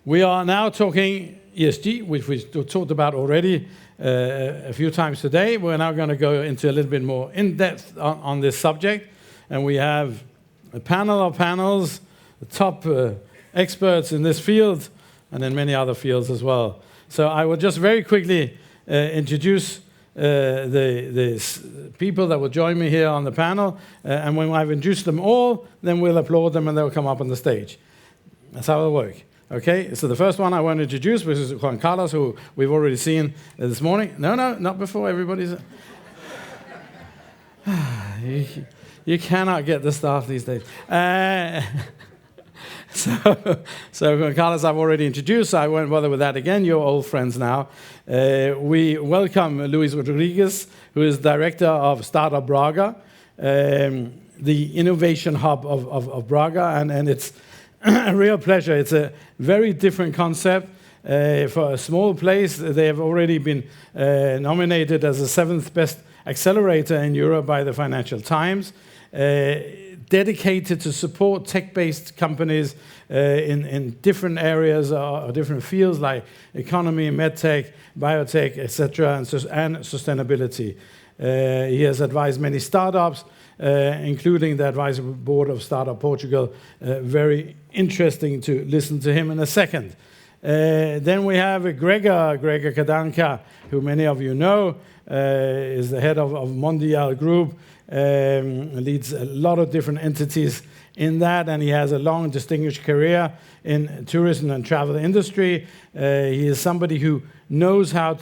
We are now talking ESG, which we talked about already a few times today. We're now going to go into a little bit more in-depth on this subject. And we have a panel of panels, the top experts in this field, and in many other fields as well. So I will just very quickly introduce the people that will join me here on the panel. And when I've introduced them all, then we'll applaud them and they'll come up on the stage. That's how it'll work. Okay, so the first one I want to introduce, which is Juan Carlos, who we've already seen this morning. No, not before everybody's... you cannot get the staff these days. So Juan Carlos I've already introduced, so I won't bother with that again. You're old friends now. We welcome Luis Rodriguez, who is Director of Startup Braga, the innovation hub of Braga, and it's a real pleasure. It's a very different concept. For a small place, they have already been nominated as the 7th best accelerator in Europe by the Financial Times, dedicated to support tech-based companies in different areas or different fields like economy, medtech, biotech, etc., and sustainability. He has advised many startups, including the advisory board of Startup Portugal. Very interesting to listen to him in a second. Then we have Gregor Kadanka, who many of you know, is the head of Mondial Group, leads a lot of different entities in that, and he has a long, distinguished career in tourism and travel industry. He is somebody who knows how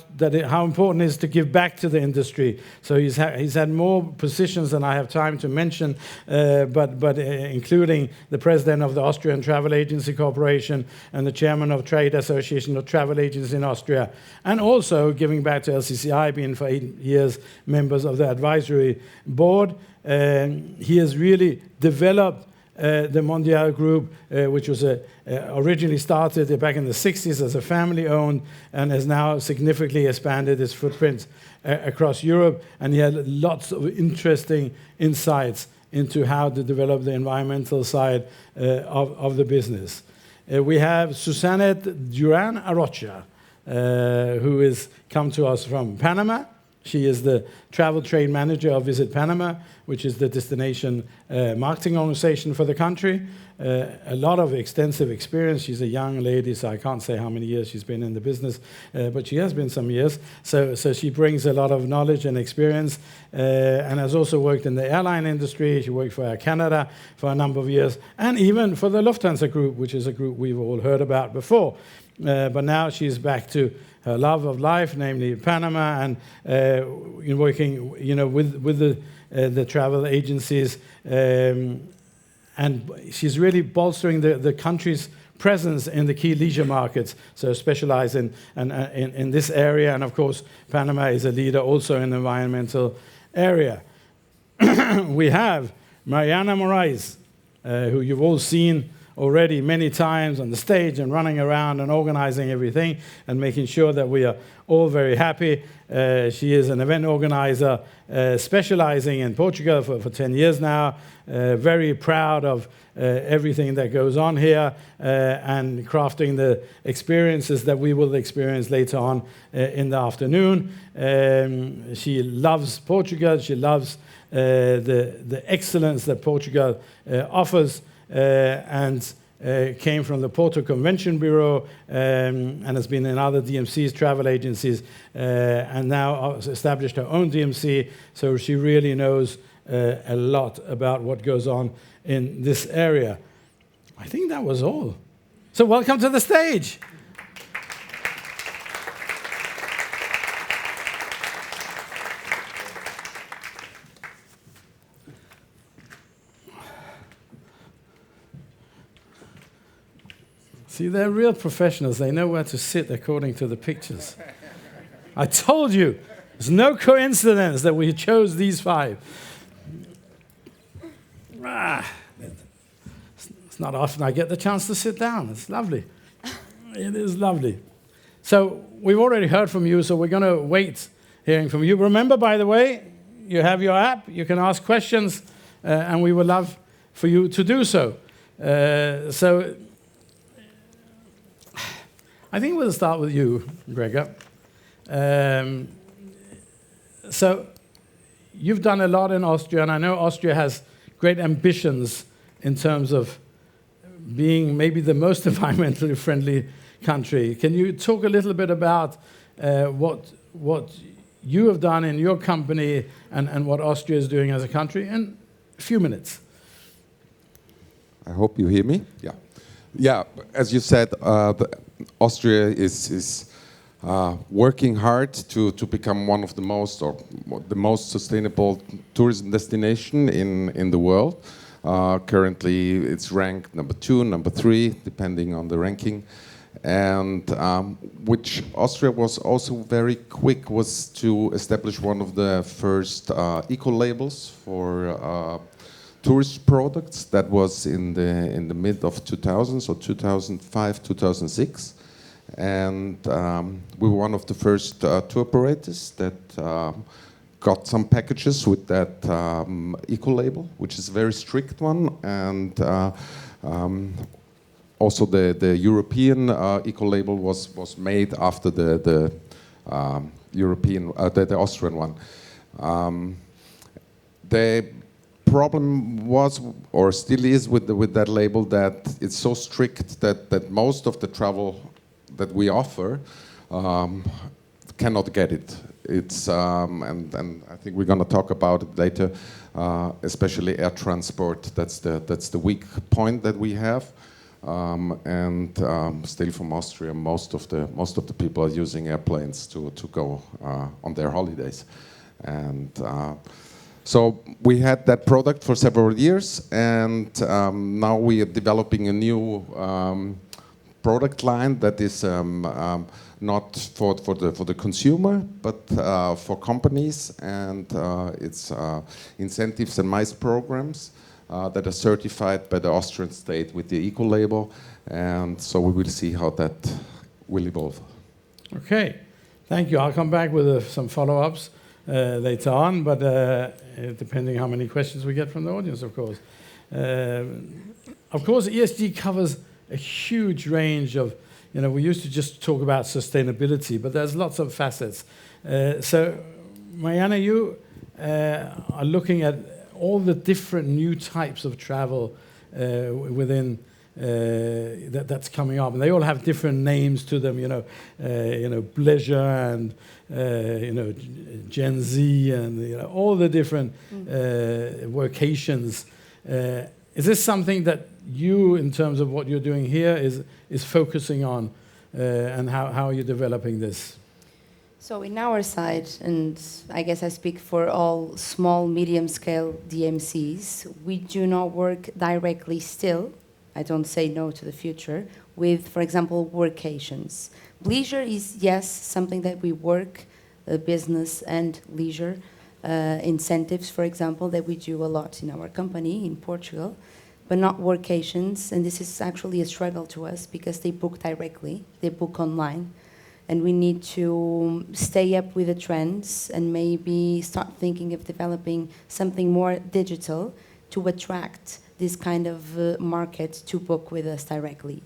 important it is to give back to the industry. So he's had more positions than I have time to mention, but including the president of the Austrian Travel Agency Corporation and the chairman of Trade Association of Travel Agents in Austria, and also giving back to LCC, being for 8 years members of the advisory board. He has really developed the Mondial Group, which was originally started back in the 60s as a family-owned and has now significantly expanded its footprint across Europe. And he had lots of interesting insights into how to develop the environmental side of the business. We have Susanette Duran Arocha, who has come to us from Panama. She is the travel trade manager of Visit Panama, which is the destination marketing organization for the country. A lot of extensive experience. She's a young lady, so I can't say how many years she's been in the business, but she has been some years. So she brings a lot of knowledge and experience, and has also worked in the airline industry. She worked for Air Canada for a number of years, and even for the Lufthansa Group, which is a group we've all heard about before. But now she's back to her love of life, namely Panama, and working, with the travel agencies, and she's really bolstering the country's presence in the key leisure markets. So specialize in this area, and of course, Panama is a leader also in the environmental area. We have Mariana Moraes, who you've all seen already many times on the stage and running around and organizing everything and making sure that we are all very happy. She is an event organizer specializing in Portugal for 10 years now, very proud of everything that goes on here and crafting the experiences that we will experience later on in the afternoon. She loves Portugal. She loves the excellence that Portugal offers. And came from the Porto Convention Bureau and has been in other DMCs, travel agencies, and now established her own DMC, so she really knows a lot about what goes on in this area. I think that was all. So welcome to the stage. See, they're real professionals. They know where to sit according to the pictures. I told you, it's no coincidence that we chose these 5. It's not often I get the chance to sit down. It's lovely. It is lovely. So we've already heard from you, so we're going to wait hearing from you. Remember, by the way, you have your app. You can ask questions, and we would love for you to do so. I think we'll start with you, Gregor. So you've done a lot in Austria, and I know Austria has great ambitions in terms of being maybe the most environmentally friendly country. Can you talk a little bit about what you have done in your company and what Austria is doing as a country in a few minutes? I hope you hear me. Yeah. Yeah, as you said, Austria is working hard to become one of the most sustainable tourism destination in the world. Currently, it's ranked number 2, number 3, depending on the ranking. And which Austria was also very quick was to establish one of the first eco-labels for tourist products. That was in the mid of 2000, so 2005, 2006. And we were one of the first tour operators that got some packages with that eco-label, which is a very strict one. And also the European eco-label was made after the Austrian one. The problem was, or still is, with that label, that it's so strict that most of the travel that we offer cannot get it. It's and I think we're going to talk about it later, especially air transport. That's the weak point that we have. Still from Austria, most of the people are using airplanes to go on their holidays, and so we had that product for several years, and now we are developing a new product line that is not for the consumer, but for companies, and it's incentives and MICE programs that are certified by the Austrian state with the eco label, and so we will see how that will evolve. Okay, thank you. I'll come back with some follow-ups later on, but depending how many questions we get from the audience, of course. Of course, ESG covers a huge range of, we used to just talk about sustainability, but there's lots of facets. So, Mariana, you are looking at all the different new types of travel within that's coming up, and they all have different names to them. Bleisure and Gen Z, and all the different vocations. Is this something that you, in terms of what you're doing here, is focusing on, and how are you developing this? So in our side, and I guess I speak for all small, medium-scale DMCs, we do not work directly still, I don't say no to the future, with, for example, workations. Leisure is, yes, something that we work, business and leisure, incentives, for example, that we do a lot in our company in Portugal, but not workations, and this is actually a struggle to us because they book directly, they book online. And we need to stay up with the trends and maybe start thinking of developing something more digital to attract this kind of market to book with us directly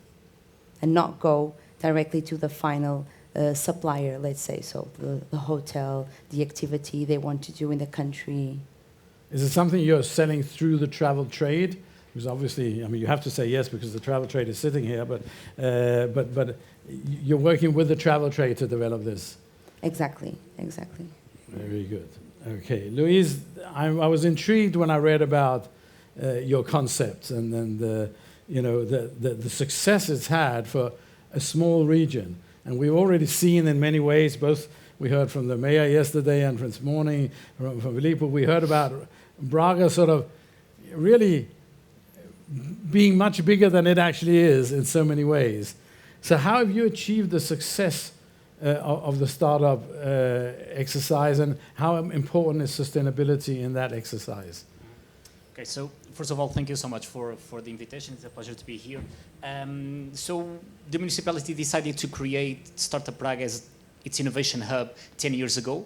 and not go directly to the final supplier, let's say, so the hotel, the activity they want to do in the country. Is it something you're selling through the travel trade? Because obviously, I mean, you have to say yes because the travel trade is sitting here, but you're working with the travel trade to develop this. Exactly. Very good. Okay, Louise, I was intrigued when I read about your concept and the success it's had for a small region. And we've already seen in many ways, both we heard from the mayor yesterday and this morning from Filippo, we heard about Braga sort of really being much bigger than it actually is in so many ways. So how have you achieved the success of the startup exercise, and how important is sustainability in that exercise? Okay, so first of all, thank you so much for the invitation. It's a pleasure to be here. So the municipality decided to create Startup Prague as its innovation hub 10 years ago.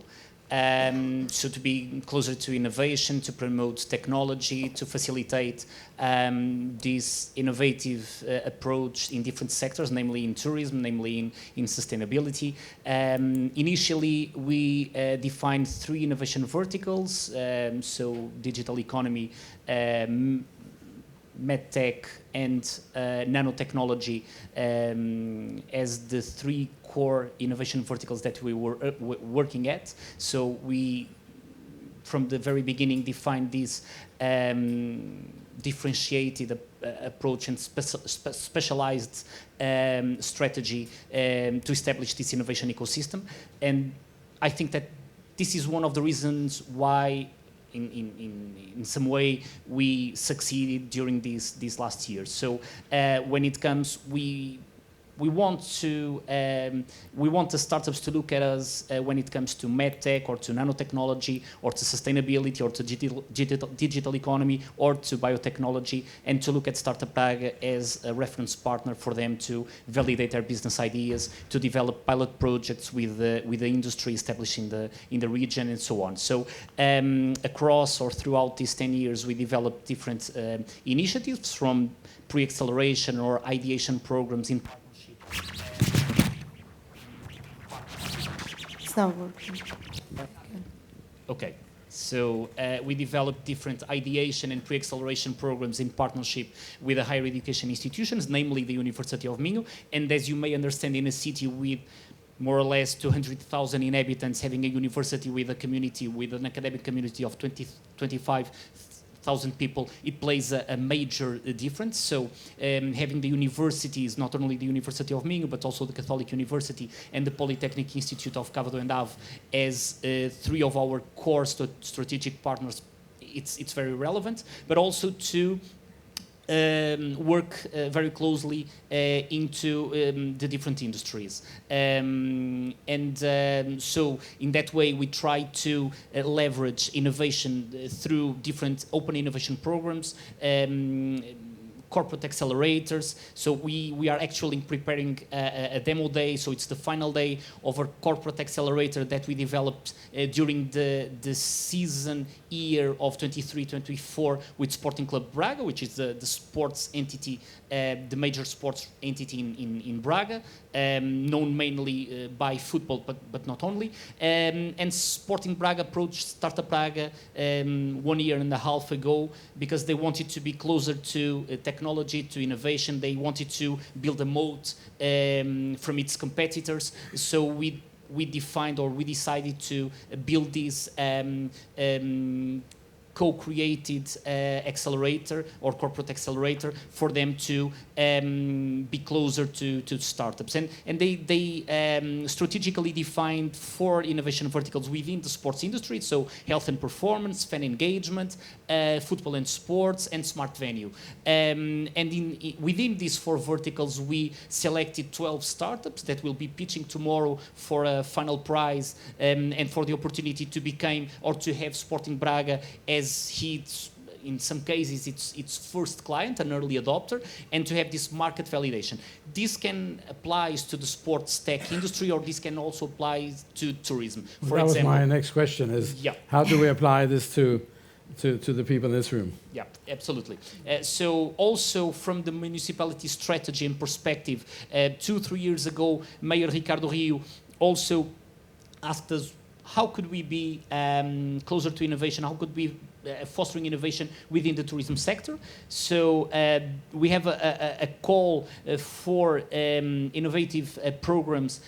So to be closer to innovation, to promote technology, to facilitate this innovative approach in different sectors, namely in tourism, namely in sustainability. Initially, we defined 3 innovation verticals, so digital economy, medtech, and nanotechnology as the 3 core innovation verticals that we were working at. So we, from the very beginning, defined this differentiated approach and specialized strategy to establish this innovation ecosystem. And I think that this is one of the reasons why in some way we succeeded during these last years. So when it comes, we want the startups to look at us when it comes to medtech or to nanotechnology or to sustainability or to digital economy or to biotechnology, and to look at Startup Prague as a reference partner for them to validate their business ideas, to develop pilot projects with the industry established in the region, and so on. So across or throughout these 10 years, we developed different initiatives, from pre-acceleration or ideation programs in partnership. It's not working. Okay, so we developed different ideation and pre-acceleration programs in partnership with the higher education institutions, namely the University of Minho. And as you may understand, in a city with more or less 200,000 inhabitants, having a university with a community, with an academic community of 25,000 people, it plays a major difference. So having the universities, not only the University of Minho, but also the Catholic University and the Polytechnic Institute of Cabo and Ave as 3 of our core strategic partners, it's very relevant, but also to work very closely into the different industries. So in that way, we try to leverage innovation through different open innovation programs, corporate accelerators. So we are actually preparing a demo day. So it's the final day of our corporate accelerator that we developed during the season year of 23-24 with Sporting Club Braga, which is the sports entity, the major sports entity in Braga, known mainly by football, but not only. And Sporting Braga approached Startup Braga 1.5 years ago because they wanted to be closer to technology, to innovation. They wanted to build a moat from its competitors. So we defined, or we decided to build this co-created accelerator or corporate accelerator for them to be closer to startups. And they strategically defined 4 innovation verticals within the sports industry. So health and performance, fan engagement, football and sports, and smart venue. And within these 4 verticals, we selected 12 startups that will be pitching tomorrow for a final prize and for the opportunity to become or to have Sporting Braga as in some cases, its first client, an early adopter, and to have this market validation. This can apply to the sports tech industry, or this can also apply to tourism. For that example, was my next question: is how do we apply this to the people in this room? Yeah, absolutely. So also from the municipality strategy and perspective, 2-3 years ago, Mayor Ricardo Rio also asked us, how could we be closer to innovation? How could we fostering innovation within the tourism sector? So we have a call for innovative programs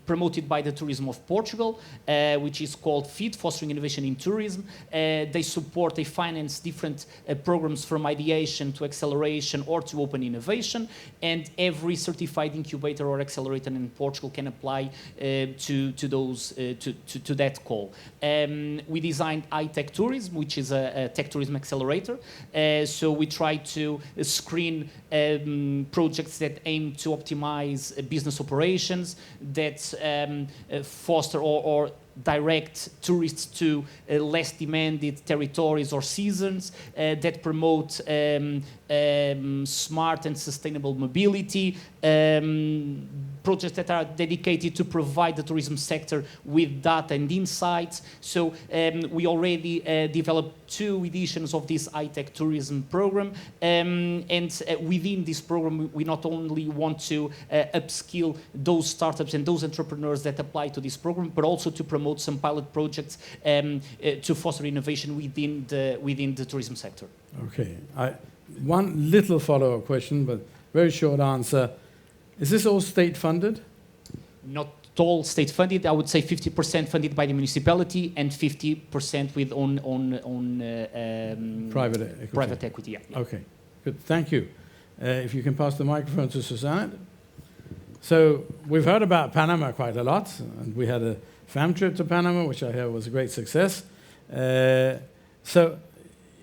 promoted by the Tourism of Portugal, which is called FEED, Fostering Innovation in Tourism. They support, they finance different programs from ideation to acceleration or to open innovation, and every certified incubator or accelerator in Portugal can apply to that call. We designed iTech Tourism, which is a tech tourism accelerator. So we try to screen projects that aim to optimize business operations, that foster or direct tourists to less demanded territories or seasons, that promote smart and sustainable mobility, projects that are dedicated to provide the tourism sector with data and insights. So we already developed 2 editions of this high-tech tourism program. And within this program, we not only want to upskill those startups and those entrepreneurs that apply to this program, but also to promote some pilot projects to foster innovation within the tourism sector. Okay. One little follow-up question, but very short answer. Is this all state-funded? Not all state-funded. I would say 50% funded by the municipality and 50% with Private equity. Private equity. Yeah. Okay, good. Thank you. If you can pass the microphone to Susanna. So we've heard about Panama quite a lot, and we had a fam trip to Panama, which I heard was a great success. So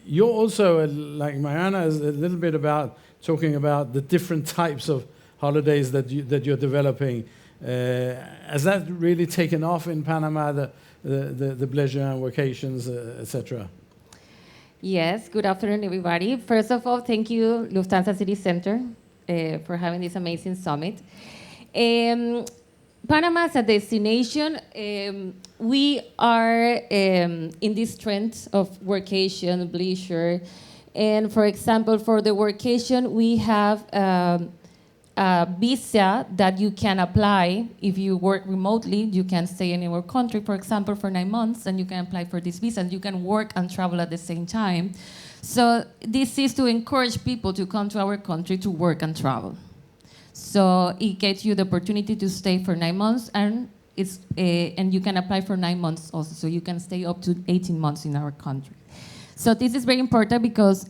you're also, like Mariana, is a little bit about talking about the different types of holidays that you're developing. Has that really taken off in Panama, the pleasure and vacations, etc.? Yes, good afternoon, everybody. First of all, thank you, Lufthansa City Center, for having this amazing summit. Panama as a destination, we are in this trend of workation, leisure. And for example, for the workation, we have a visa that you can apply if you work remotely. You can stay in your country, for example, for 9 months, and you can apply for this visa, and you can work and travel at the same time. So this is to encourage people to come to our country to work and travel. So it gets you the opportunity to stay for 9 months, and and you can apply for 9 months also, so you can stay up to 18 months in our country. So this is very important because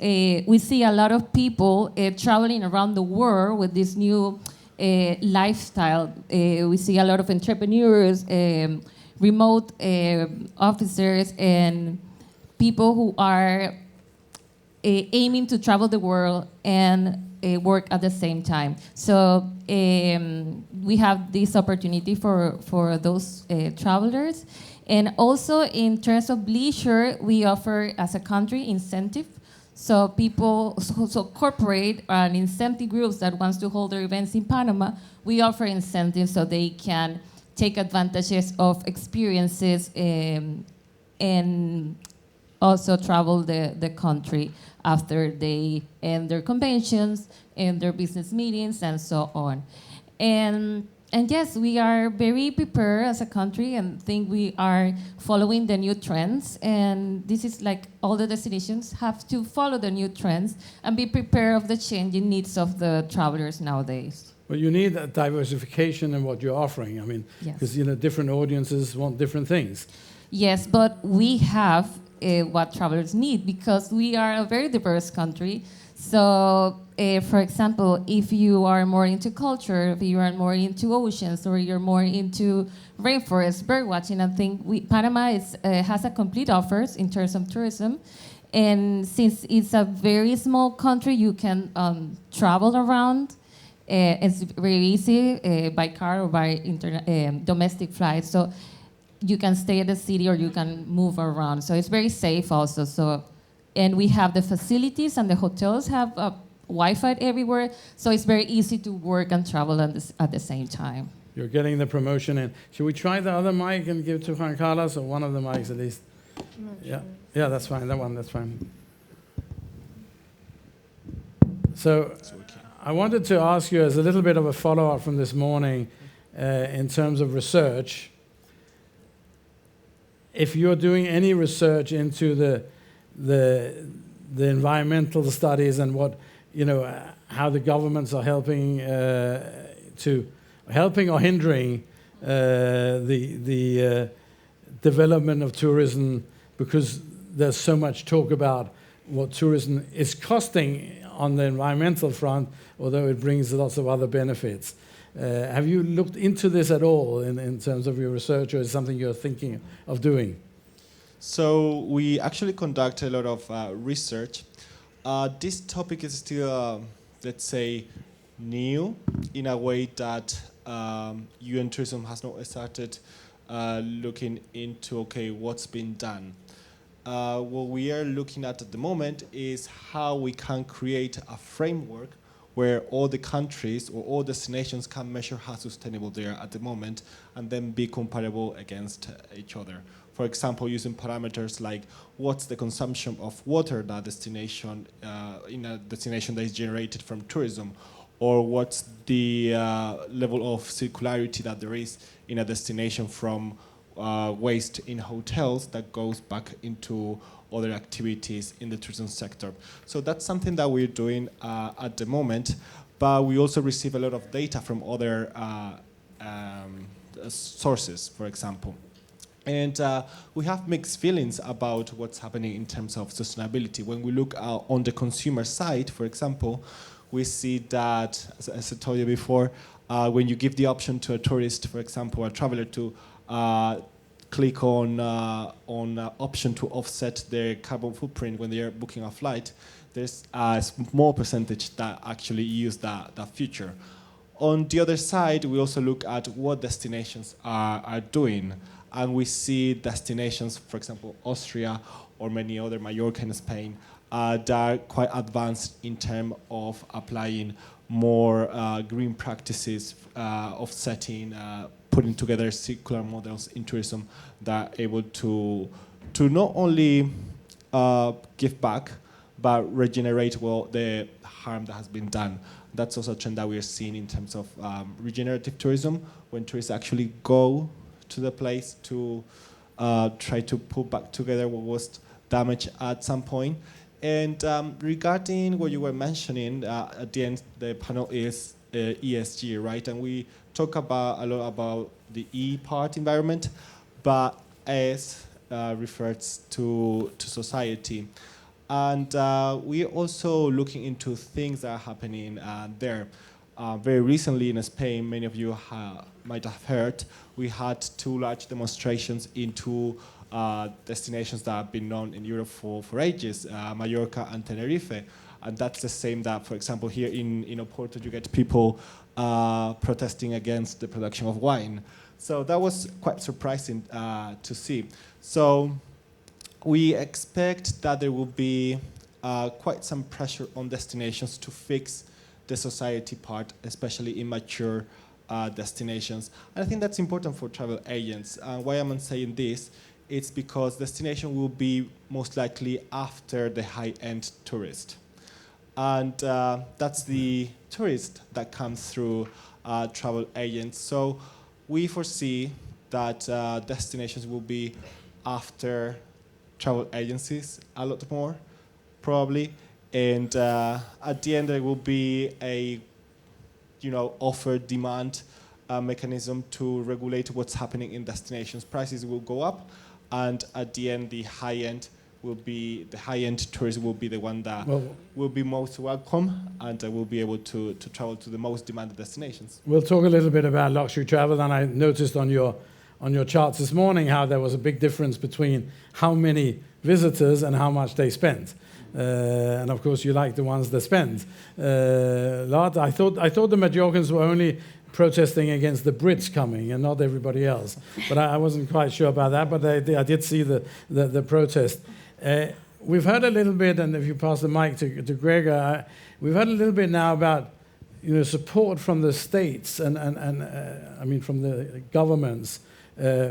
we see a lot of people traveling around the world with this new lifestyle. We see a lot of entrepreneurs, remote officers, and people who are aiming to travel the world and work at the same time. So we have this opportunity for those travelers. And also in terms of leisure, we offer as a country incentive. So people, so corporate and incentive groups that wants to hold their events in Panama, we offer incentives so they can take advantages of experiences and also travel the country after they end their conventions and their business meetings and so on. And yes, we are very prepared as a country and think we are following the new trends. And this is like all the destinations have to follow the new trends and be prepared of the changing needs of the travelers nowadays. Well, you need a diversification in what you're offering. I mean, because different audiences want different things. Yes, but we have what travelers need because we are a very diverse country. So, for example, if you are more into culture, if you are more into oceans, or you're more into rainforest, bird watching, I think Panama has a complete offers in terms of tourism. And since it's a very small country, you can travel around. It's very easy by car or by domestic flights. So you can stay at the city or you can move around. So it's very safe also. So, and we have the facilities and the hotels have Wi-Fi everywhere. So it's very easy to work and travel at the same time. You're getting the promotion in. Should we try the other mic and give to Juan Carlos, or one of the mics at least? Yeah, sure. Yeah, that's fine. That one, that's fine. So I wanted to ask you as a little bit of a follow-up from this morning in terms of research. If you're doing any research into the environmental studies and what, how the governments are helping or hindering the development of tourism, because there's so much talk about what tourism is costing on the environmental front, although it brings lots of other benefits. Have you looked into this at all in terms of your research, or is it something you're thinking of doing? So we actually conduct a lot of research. This topic is still, let's say, new in a way that UN Tourism has not started looking into, okay, what's been done. What we are looking at the moment is how we can create a framework where all the countries or all destinations can measure how sustainable they are at the moment and then be comparable against each other. For example, using parameters like what's the consumption of water that destination in a destination that is generated from tourism, or what's the level of circularity that there is in a destination from waste in hotels that goes back into other activities in the tourism sector. So that's something that we're doing at the moment, but we also receive a lot of data from other sources, for example. And we have mixed feelings about what's happening in terms of sustainability. When we look on the consumer side, for example, we see that, as I told you before, when you give the option to a tourist, for example, a traveler to click on option to offset their carbon footprint when they are booking a flight, there's a small percentage that actually use that feature. On the other side, we also look at what destinations are doing. And we see destinations, for example, Austria or many other, Mallorca in Spain, that are quite advanced in terms of applying more green practices, offsetting, putting together circular models in tourism that are able to not only give back, but regenerate the harm that has been done. That's also a trend that we are seeing in terms of regenerative tourism, when tourists actually go to the place to try to put back together what was damaged at some point. And regarding what you were mentioning, at the end, the panel is ESG, right? And we talk a lot about the E part, environment, but S refers to society. And we're also looking into things that are happening there. Very recently in Spain, many of you might have heard, we had 2 large demonstrations in 2 destinations that have been known in Europe for ages, Mallorca and Tenerife. And that's the same that, for example, here in Oporto, you get people protesting against the production of wine. So that was quite surprising to see. So we expect that there will be quite some pressure on destinations to fix the society part, especially in mature destinations. And I think that's important for travel agents. Why am I saying this? It's because destination will be most likely after the high-end tourist. And that's the tourist that comes through travel agents. So we foresee that destinations will be after travel agencies a lot more, probably. And at the end, there will be a, offer-demand mechanism to regulate what's happening in destinations. Prices will go up, and at the end, the high-end tourism will be the one that will be most welcome and will be able to travel to the most demanded destinations. We'll talk a little bit about luxury travel, and I noticed on your charts this morning how there was a big difference between how many visitors and how much they spent. And of course, you like the ones that spend a lot. I thought the Majorcans were only protesting against the Brits coming and not everybody else. But I wasn't quite sure about that. But I did see the protest. We've heard a little bit, and if you pass the mic to Gregor, we've heard a little bit now about support from the states and I mean from the governments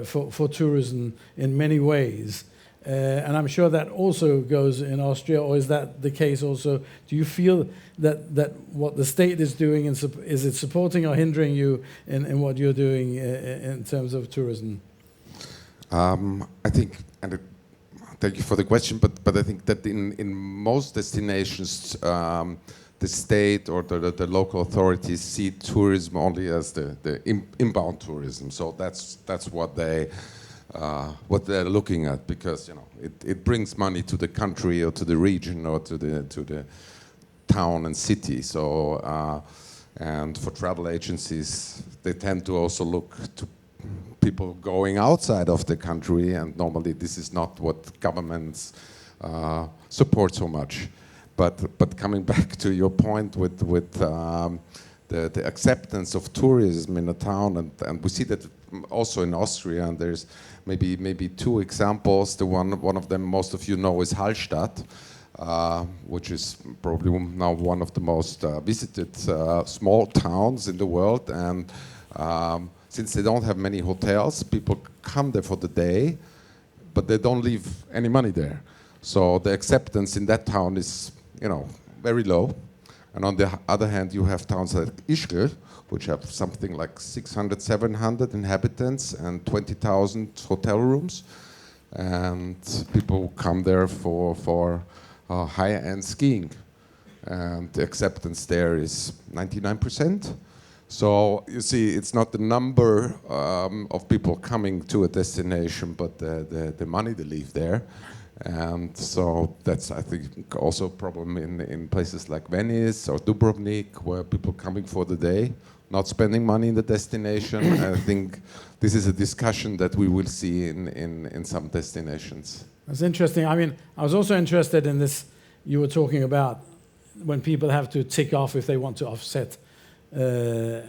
for tourism in many ways. And I'm sure that also goes in Austria, or is that the case also? Do you feel that what the state is doing, is it supporting or hindering you in what you're doing in terms of tourism? I think, and thank you for the question, but I think that in most destinations, the state or the local authorities see tourism only as the inbound tourism. So that's what they're looking at, because it brings money to the country or to the region or to the town and city. So and for travel agencies, they tend to also look to people going outside of the country, and normally this is not what governments support so much. But coming back to your point with the acceptance of tourism in a town, and we see that also in Austria, and there's maybe 2 examples. One of them most of you know is Hallstatt. which is probably now one of the most visited small towns in the world. And since they don't have many hotels, people come there for the day, but they don't leave any money there. So the acceptance in that town is, very low. And on the other hand, you have towns like Ischgl, which have something like 600, 700 inhabitants and 20,000 hotel rooms. And people come there for higher-end skiing. And the acceptance there is 99%. So you see, it's not the number of people coming to a destination, but the money they leave there. And so that's, I think, also a problem in places like Venice or Dubrovnik, where people coming for the day, not spending money in the destination. I think this is a discussion that we will see in some destinations. That's interesting. I mean, I was also interested in this, you were talking about when people have to tick off if they want to offset the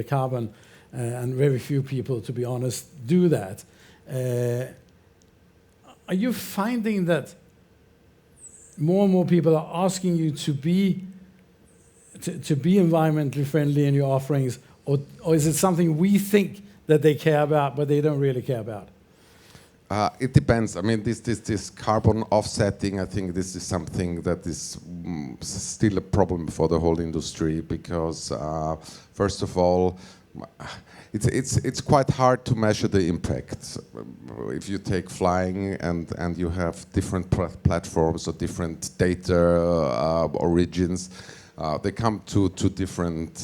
carbon, and very few people, to be honest, do that. Are you finding that more and more people are asking you to be environmentally friendly in your offerings, or is it something we think that they care about but they don't really care about? It depends. I mean, this carbon offsetting, I think this is something that is still a problem for the whole industry because, first of all, it's quite hard to measure the impact. If you take flying and you have different platforms or different data origins, they come to different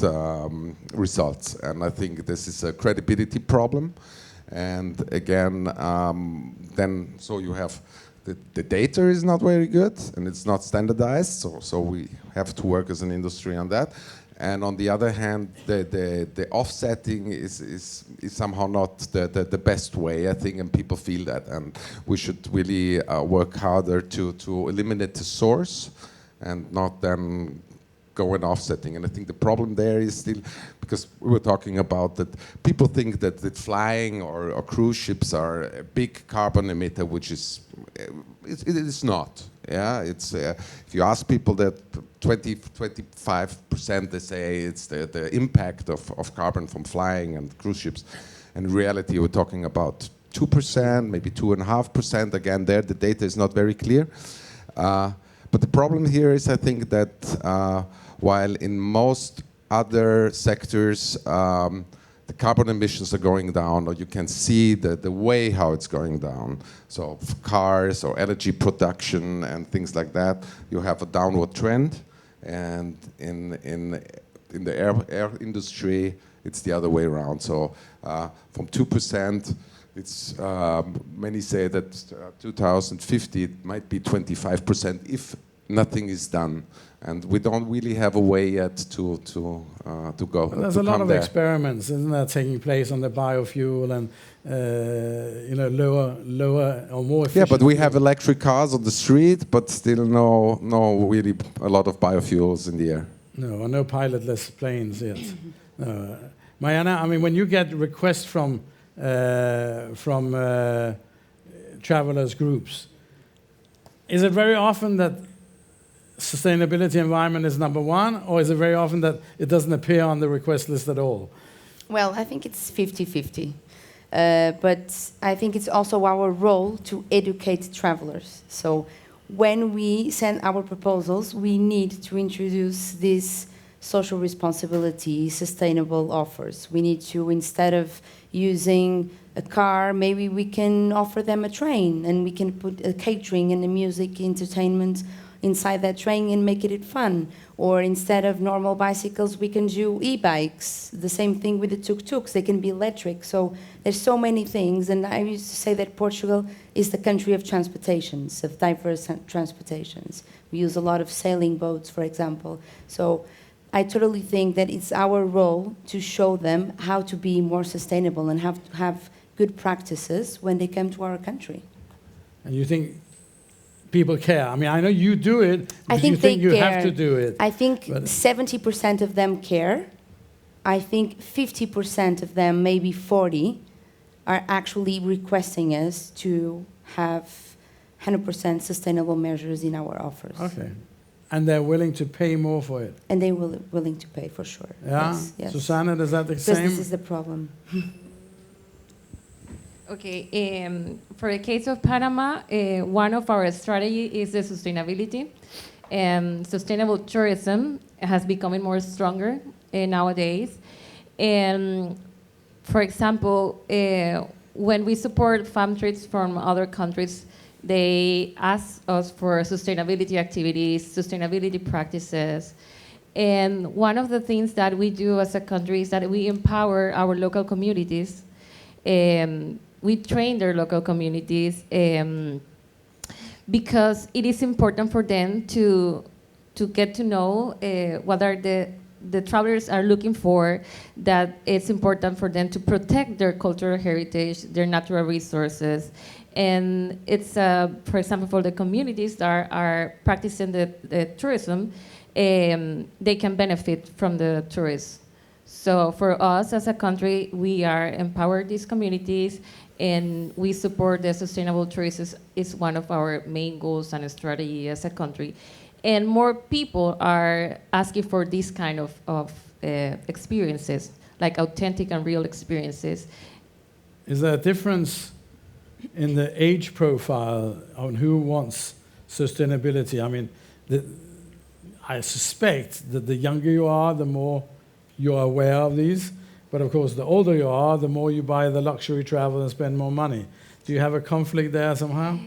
results. And I think this is a credibility problem. And again, then so you have the data is not very good and it's not standardized. So we have to work as an industry on that. And on the other hand, the offsetting is somehow not the best way, I think, and people feel that. And we should really work harder to eliminate the source and not then go and offsetting. And I think the problem there is still, because we were talking about that, people think that flying or cruise ships are a big carbon emitter, which is, it is not. Yeah, it's if you ask people that 25% they say it's the impact of carbon from flying and cruise ships. And in reality, we're talking about 2%, maybe 2.5%. Again, there the data is not very clear. But the problem here is, I think, that while in most other sectors the carbon emissions are going down, or you can see the way how it's going down. So cars or energy production and things like that, you have a downward trend. And in the air industry, it's the other way around. So from 2%, it's many say that 2050 it might be 25% if nothing is done. And we don't really have a way yet to go. Well, there's a lot of experiments, isn't there, taking place on the biofuel and lower or more efficient. Yeah, but we have electric cars on the street, but still no really a lot of biofuels in the air. No pilotless planes yet. No. Mariana, I mean, when you get requests from travelers groups, is it very often that sustainability environment is number one, or is it very often that it doesn't appear on the request list at all? Well, I think it's 50-50. But I think it's also our role to educate travelers. So when we send our proposals, we need to introduce these social responsibility, sustainable offers. We need to, instead of using a car, maybe we can offer them a train, and we can put a catering and a music entertainment inside that train and make it fun. Or instead of normal bicycles, we can do e-bikes. The same thing with the tuk-tuks, they can be electric. So there's so many things, and I used to say that Portugal is the country of transportations, of diverse transportations. We use a lot of sailing boats, for example. So I totally think that it's our role to show them how to be more sustainable and how to have good practices when they come to our country. And you think people care? I mean, I know you do it, but I think you think you care. have to do it. I think 70% of them care. I think 50% of them, maybe 40, are actually requesting us to have 100% sustainable measures in our offers. Okay. And they're willing to pay more for it? And they will willing to pay for sure. Yeah? Yes, yes. Susanna, is that the Because same? this is the problem. Okay, for the case of Panama, one of our strategy is the sustainability. Sustainable tourism has becoming more stronger nowadays. And for example, when we support farm trips from other countries, they ask us for sustainability activities, sustainability practices. And one of the things that we do as a country is that we empower our local communities. We train their local communities because it is important for them to get to know what are the travelers are looking for, that it's important for them to protect their cultural heritage, their natural resources. And it's, for example, for the communities that are practicing the tourism, they can benefit from the tourists. So for us as a country, we are empower these communities, and we support the sustainable tourism is one of our main goals and strategy as a country. And more people are asking for this kind of experiences, like authentic and real experiences. Is there a difference in the age profile on who wants sustainability? I mean, I suspect that the younger you are, the more you're aware of these. But of course, the older you are, the more you buy the luxury travel and spend more money. Do you have a conflict there somehow?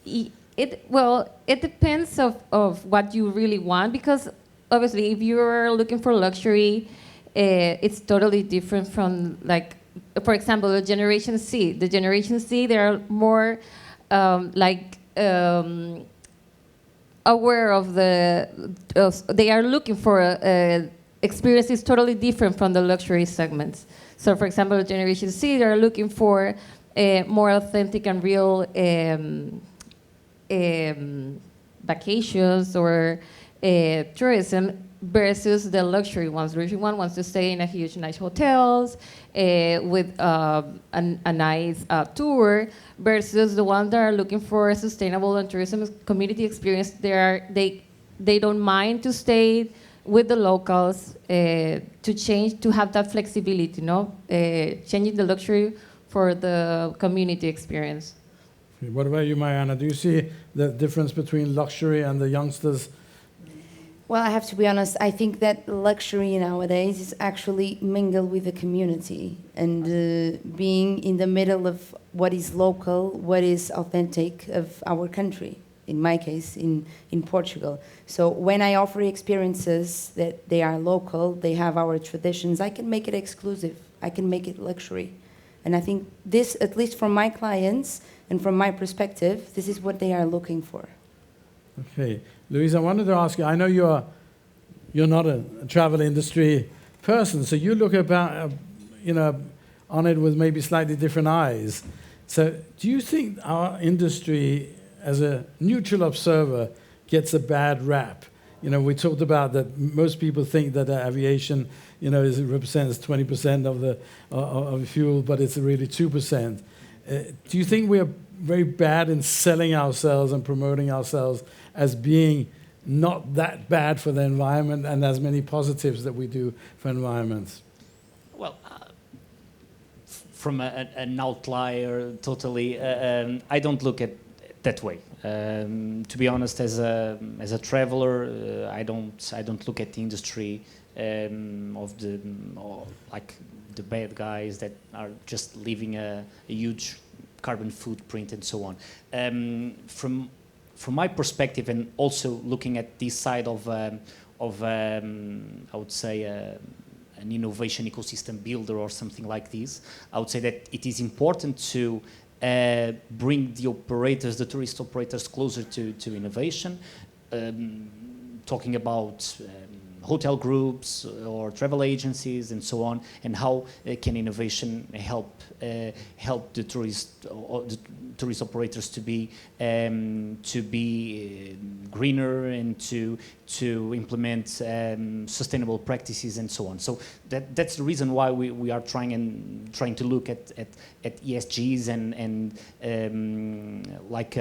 It depends of what you really want, because obviously if you're looking for luxury, it's totally different from, like, for example, the Generation C. The Generation C, they are more aware of they are looking for experiences totally different from the luxury segments. So for example, Generation C, they're looking for more authentic and real vacations or tourism versus the luxury ones. The luxury one wants to stay in a huge, nice hotels with a nice tour, versus the ones that are looking for a sustainable and tourism community experience. They don't mind to stay with the locals, to have that flexibility, changing the luxury for the community experience. What about you, Mariana? Do you see the difference between luxury and the youngsters? Well, I have to be honest, I think that luxury nowadays is actually mingled with the community and being in the middle of what is local, what is authentic of our country. In my case, in Portugal. So when I offer experiences that they are local, they have our traditions, I can make it exclusive, I can make it luxury. And I think this, at least from my clients and from my perspective, this is what they are looking for. Okay. Louise, I wanted to ask you, I know you're not a travel industry person, so you look about, on it with maybe slightly different eyes. So do you think our industry, as a neutral observer, gets a bad rap? We talked about that most people think that aviation, represents 20% of fuel, but it's really 2%. Do you think we are very bad in selling ourselves and promoting ourselves as being not that bad for the environment and as many positives that we do for environments? Well, from an outlier, totally, I don't look at that way. To be honest, as a traveler, I don't look at the industry of the bad guys that are just leaving a huge carbon footprint and so on. From my perspective, and also looking at this side of I would say an innovation ecosystem builder or something like this, I would say that it is important to bring the tourist operators closer to innovation, talking about hotel groups or travel agencies and so on, and how can innovation help the tourist operators to be greener and to implement sustainable practices and so on. So that's the reason why we are trying to look at ESGs and like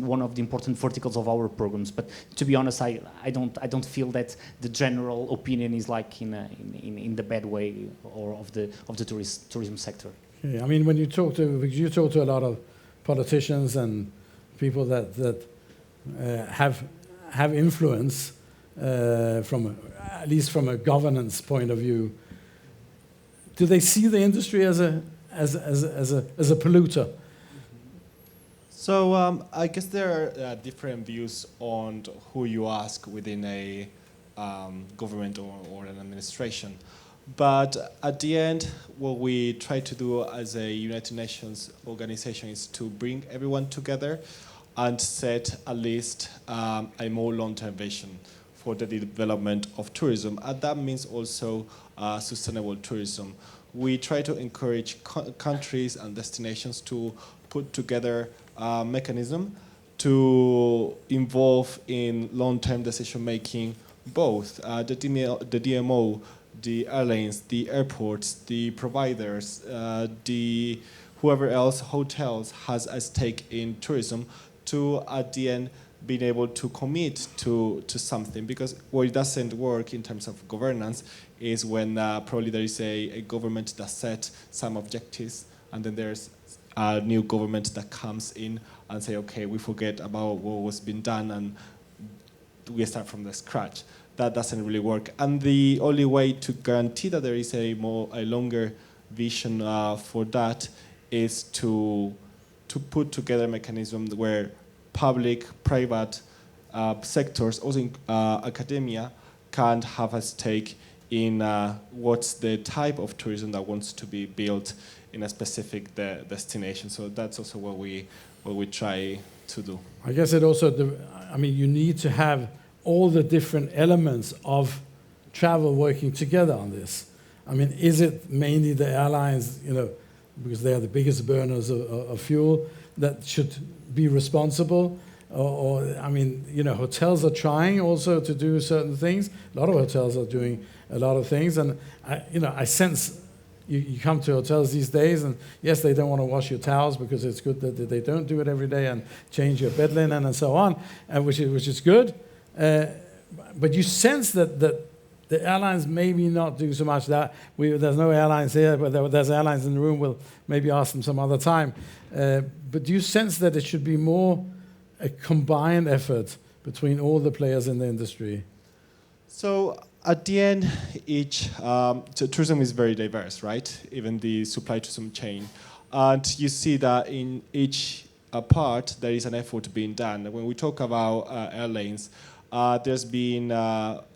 one of the important verticals of our programs. But to be honest, I don't feel that the general opinion is like in the bad way or of the tourism sector. Yeah, I mean, when you talk to a lot of politicians and people that have influence at least from a governance point of view, do they see the industry as a polluter? So I guess there are different views on who you ask within a government or an administration. But at the end, what we try to do as a United Nations organization is to bring everyone together and set at least a more long-term vision for the development of tourism. And that means also sustainable tourism. We try to encourage countries and destinations to put together a mechanism to involve in long-term decision-making both the DMO, the airlines, the airports, the providers, the whoever else, hotels, has a stake in tourism to, at the end, being able to commit to something. Because what it doesn't work in terms of governance is when probably there is a government that set some objectives, and then there's a new government that comes in and say, okay, we forget about what was being done and we start from the scratch. That doesn't really work. And the only way to guarantee that there is a longer vision for that is to put together a mechanism where public, private sectors, also academia, can have a stake in what's the type of tourism that wants to be built in a specific destination. So that's also what we try to do. I guess it also, you need to have all the different elements of travel working together on this. I mean, is it mainly the airlines, because they are the biggest burners of fuel, that should be responsible? Or hotels are trying also to do certain things. A lot of hotels are doing a lot of things, and I sense you come to hotels these days, and yes, they don't want to wash your towels because it's good that they don't do it every day and change your bed linen and so on, which is good. But you sense that the airlines maybe not do so much that. There's no airlines here, but there's airlines in the room. We'll maybe ask them some other time. But do you sense that it should be more a combined effort between all the players in the industry? So at the end, tourism is very diverse, right? Even the supply tourism chain. And you see that in each part, there is an effort being done. When we talk about airlines, there's been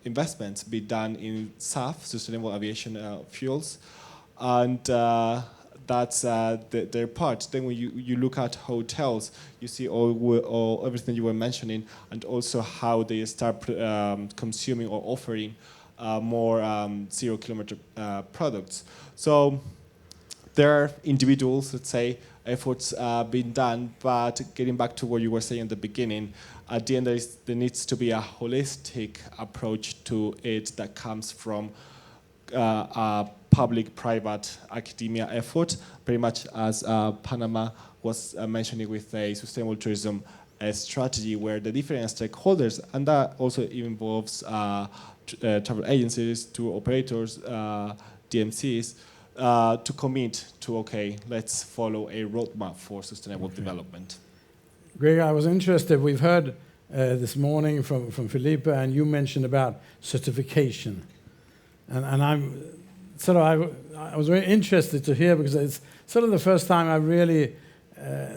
investments being done in SAF, Sustainable Aviation Fuels, and that's their part. Then when you look at hotels, you see all everything you were mentioning, and also how they start consuming or offering more zero-kilometer products. So there are individuals, let's say, efforts being done, but getting back to what you were saying at the beginning, at the end there needs to be a holistic approach to it that comes from a public-private academia effort, pretty much as Panama was mentioning with a sustainable tourism strategy where the different stakeholders, and that also involves travel agencies, tour operators, DMCs, to commit to, okay, let's follow a roadmap for sustainable development. Greg, I was interested. We've heard this morning from Felipe, and you mentioned about certification. And I was very interested to hear, because it's sort of the first time I've really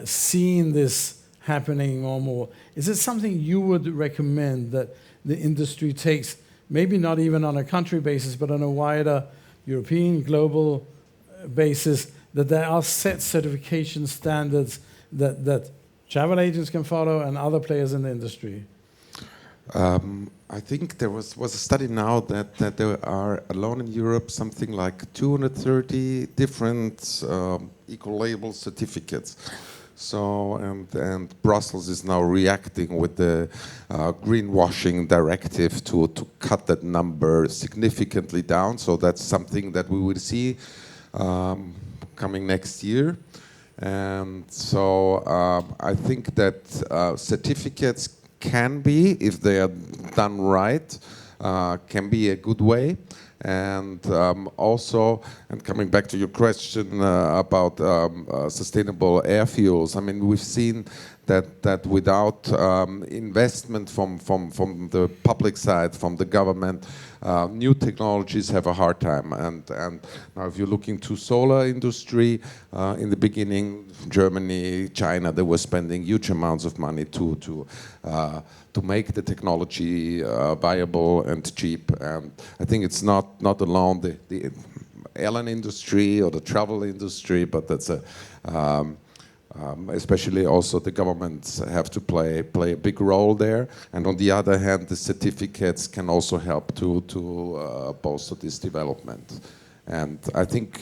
seen this happening more and more. Is it something you would recommend that the industry takes, maybe not even on a country basis, but on a wider European, global basis, that there are set certification standards that travel agents can follow and other players in the industry? I think there was a study now that there are alone in Europe something like 230 different eco-label certificates. So and Brussels is now reacting with the greenwashing directive to cut that number significantly down. So that's something that we will see coming next year. And so I think that certificates can be, if they are done right, can be a good way. And also, and coming back to your question about sustainable air fuels, I mean, we've seen that without investment from the public side, from the government, new technologies have a hard time. And now if you're looking to solar industry, in the beginning, Germany, China, they were spending huge amounts of money to make the technology viable and cheap. And I think it's not alone the airline industry or the travel industry, but that's especially also the governments have to play a big role there. And on the other hand, the certificates can also help to bolster this development. And I think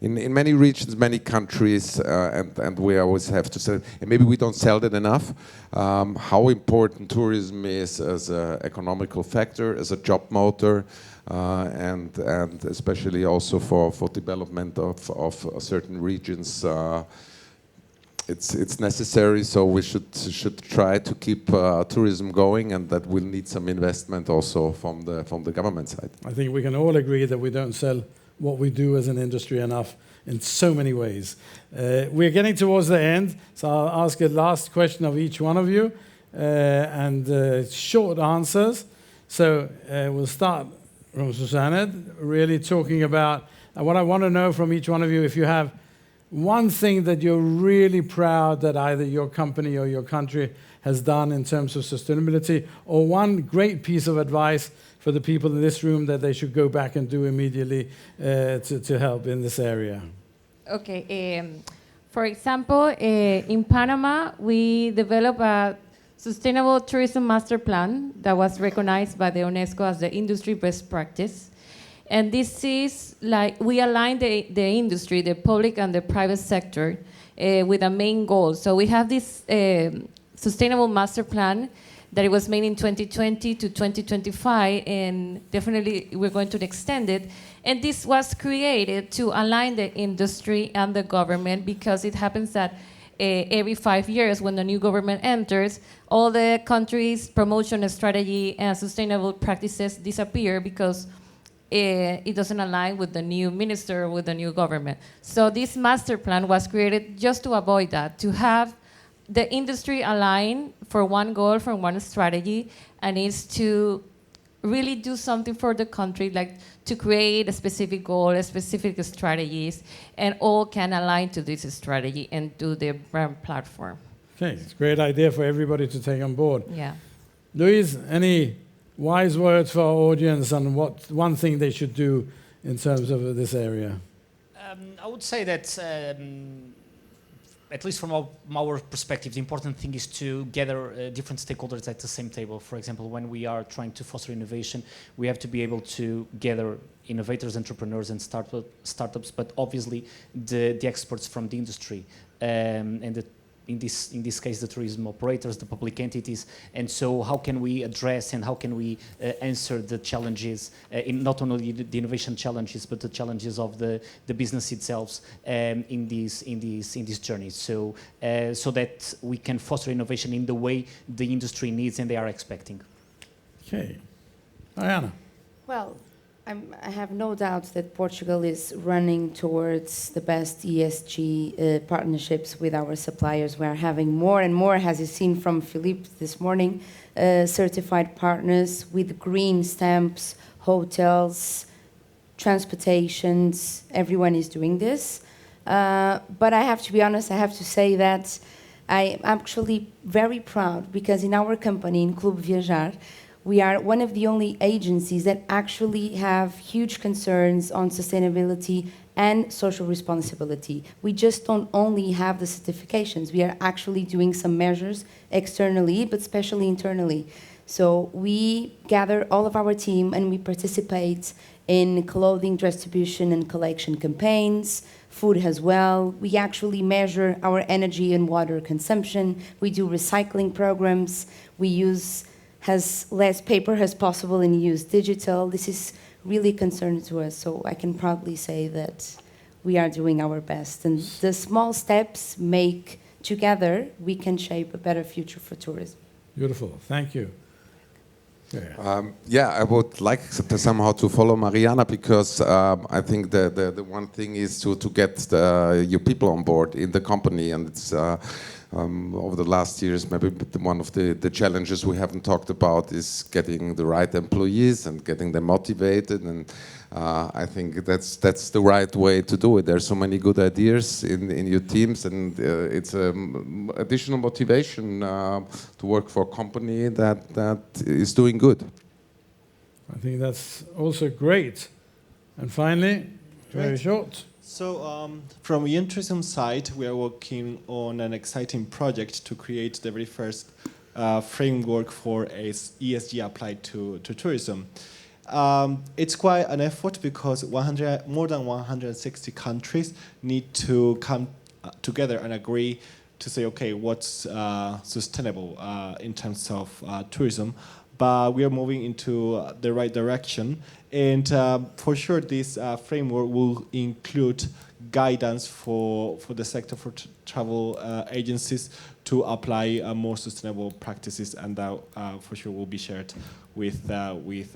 in many regions, many countries, and we always have to say, and maybe we don't sell that enough, how important tourism is as an economical factor, as a job motor, and especially also for development of certain regions. It's necessary, so we should try to keep tourism going, and that will need some investment also from the government side. I think we can all agree that we don't sell what we do as an industry enough in so many ways. We're getting towards the end, so I'll ask a last question of each one of you, and short answers. So we'll start from Susanne, really talking about what I want to know from each one of you, if you have one thing that you're really proud that either your company or your country has done in terms of sustainability, or one great piece of advice for the people in this room that they should go back and do immediately to help in this area. Okay. For example, in Panama, we developed a sustainable tourism master plan that was recognized by the UNESCO as the industry best practice. And this is like, we align the industry, the public and the private sector with a main goal. So we have this sustainable master plan that it was made in 2020 to 2025, and definitely we're going to extend it. And this was created to align the industry and the government, because it happens that every 5 years when the new government enters, all the countries' promotion strategy and sustainable practices disappear because it doesn't align with the new minister, with the new government. So this master plan was created just to avoid that, to have the industry align for one goal, for one strategy, and is to really do something for the country, like to create a specific goal, a specific strategies, and all can align to this strategy and do their brand platform. Okay, it's a great idea for everybody to take on board. Yeah. Louise, any wise words for our audience on what one thing they should do in terms of this area? I would say that, at least from our perspective, the important thing is to gather different stakeholders at the same table. For example, when we are trying to foster innovation, we have to be able to gather innovators, entrepreneurs, and startups, but obviously the experts from the industry, and in this case, the tourism operators, the public entities. And so how can we address and how can we answer the challenges, in not only the innovation challenges, but the challenges of the business itself in this journey. So that we can foster innovation in the way the industry needs and they are expecting. Okay. Diana. Well, I have no doubt that Portugal is running towards the best ESG partnerships with our suppliers. We are having more and more, as you've seen from Philippe this morning, certified partners with green stamps, hotels, transportations. Everyone is doing this. But I have to be honest, I have to say that I'm actually very proud, because in our company, in Clube Viajar, we are one of the only agencies that actually have huge concerns on sustainability and social responsibility. We just don't only have the certifications. We are actually doing some measures externally, but especially internally. So we gather all of our team and we participate in clothing distribution and collection campaigns, food as well. We actually measure our energy and water consumption. We do recycling programs. We use as less paper as possible and use digital. This is really concerning to us, so I can proudly say that we are doing our best. And the small steps make, together, we can shape a better future for tourism. Beautiful, thank you. Yeah, I would like to somehow to follow Mariana, because I think the one thing is to get your people on board in the company, and it's over the last years maybe one of the challenges we haven't talked about is getting the right employees and getting them motivated, and I think that's the right way to do it. There's so many good ideas in your teams, and it's additional motivation to work for a company that is doing good. I think that's also great. And finally, very short. So from the tourism side, we are working on an exciting project to create the very first framework for ESG applied to tourism. It's quite an effort because more than 160 countries need to come together and agree to say, okay, what's sustainable in terms of tourism. But we are moving into the right direction. And for sure, this framework will include guidance for the sector, for travel agencies to apply more sustainable practices, and that for sure will be shared with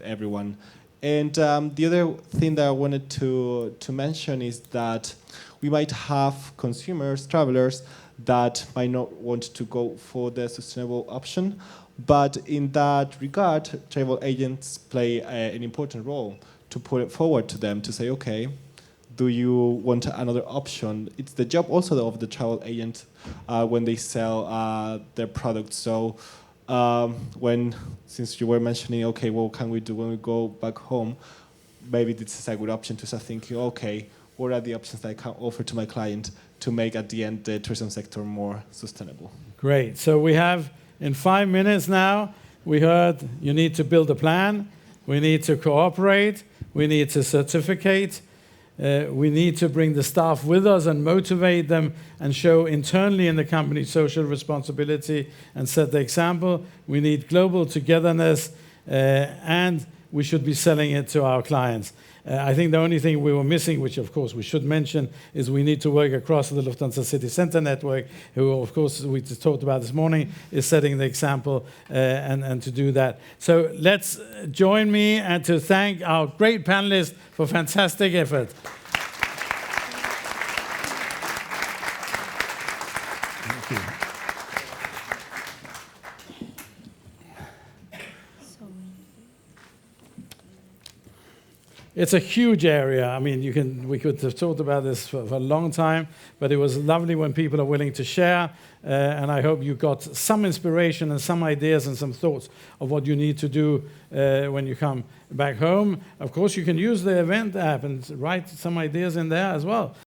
everyone. And the other thing that I wanted to mention is that we might have consumers, travelers, that might not want to go for the sustainable option. But in that regard, travel agents play an important role to put it forward to them to say, okay, do you want another option? It's the job also of the travel agent when they sell their products. So since you were mentioning, okay, what can we do when we go back home? Maybe this is a good option to start thinking, okay, what are the options that I can offer to my client to make at the end the tourism sector more sustainable? Great. So we have, in 5 minutes now, we heard you need to build a plan, we need to cooperate, we need to certificate, we need to bring the staff with us and motivate them and show internally in the company social responsibility and set the example. We need global togetherness, and we should be selling it to our clients. I think the only thing we were missing, which of course we should mention, is we need to work across the Lufthansa City Center network, who of course we just talked about this morning, is setting the example and to do that. So let's join me and to thank our great panelists for fantastic effort. Thank you. It's a huge area. I mean, we could have talked about this for a long time, but it was lovely when people are willing to share, and I hope you got some inspiration and some ideas and some thoughts of what you need to do when you come back home. Of course, you can use the event app and write some ideas in there as well.